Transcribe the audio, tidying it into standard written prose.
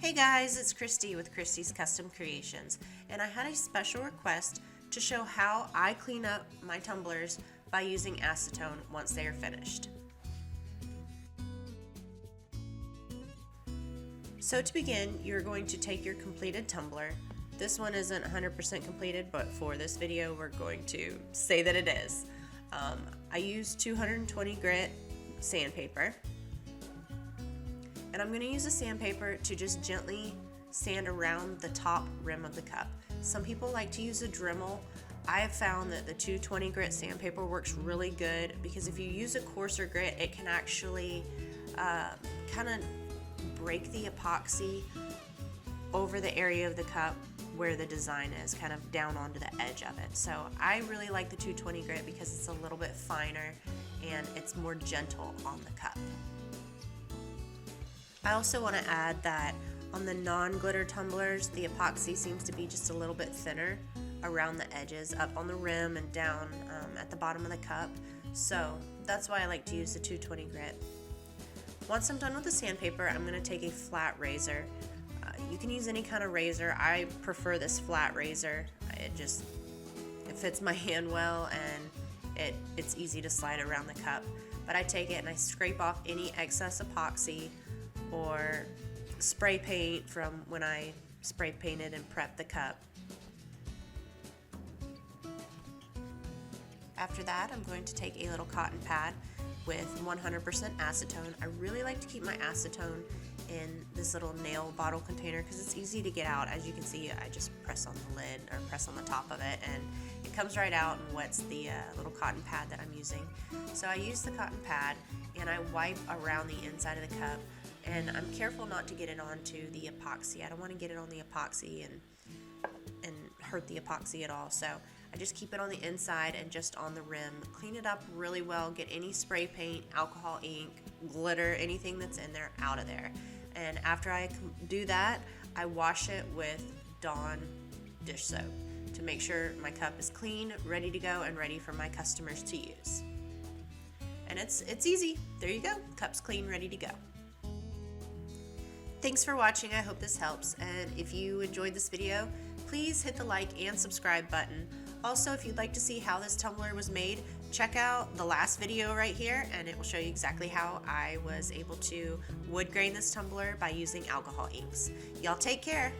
Hey guys, it's Christy with Christy's Custom Creations, and I had a special request to show how I clean up my tumblers by using acetone once they are finished. So to begin, you're going to take your completed tumbler. This one isn't 100% completed, but for this video we're going to say that it is. I used 220 grit sandpaper. And I'm going to use a sandpaper to just gently sand around the top rim of the cup. Some people like to use a Dremel. I have found that the 220 grit sandpaper works really good because if you use a coarser grit, it can actually kind of break the epoxy over the area of the cup where the design is, kind of down onto the edge of it. So I really like the 220 grit because it's a little bit finer and it's more gentle on the cup. I also want to add that on the non-glitter tumblers, the epoxy seems to be just a little bit thinner around the edges, up on the rim and down at the bottom of the cup. So that's why I like to use the 220 grit. Once I'm done with the sandpaper, I'm going to take a flat razor. You can use any kind of razor. I prefer this flat razor. It fits my hand well and it's easy to slide around the cup. But I take it and I scrape off any excess epoxy or spray paint from when I spray painted and prepped the cup. After that, I'm going to take a little cotton pad with 100% acetone. I really like to keep my acetone in this little nail bottle container because it's easy to get out. As you can see, I just press on the lid or press on the top of it and it comes right out and wets the little cotton pad that I'm using. So I use the cotton pad and I wipe around the inside of the cup. And I'm careful not to get it onto the epoxy. I don't want to get it on the epoxy and hurt the epoxy at all. So I just keep it on the inside and just on the rim. Clean it up really well. Get any spray paint, alcohol ink, glitter, anything that's in there out of there. And after I do that, I wash it with Dawn dish soap to make sure my cup is clean, ready to go, and ready for my customers to use. And it's easy. There you go. Cup's clean, ready to go. Thanks for watching. I hope this helps, and if you enjoyed this video, please hit the like and subscribe button. Also, if you'd like to see how this tumbler was made, check out the last video right here and it will show you exactly how I was able to wood grain this tumbler by using alcohol inks. Y'all take care.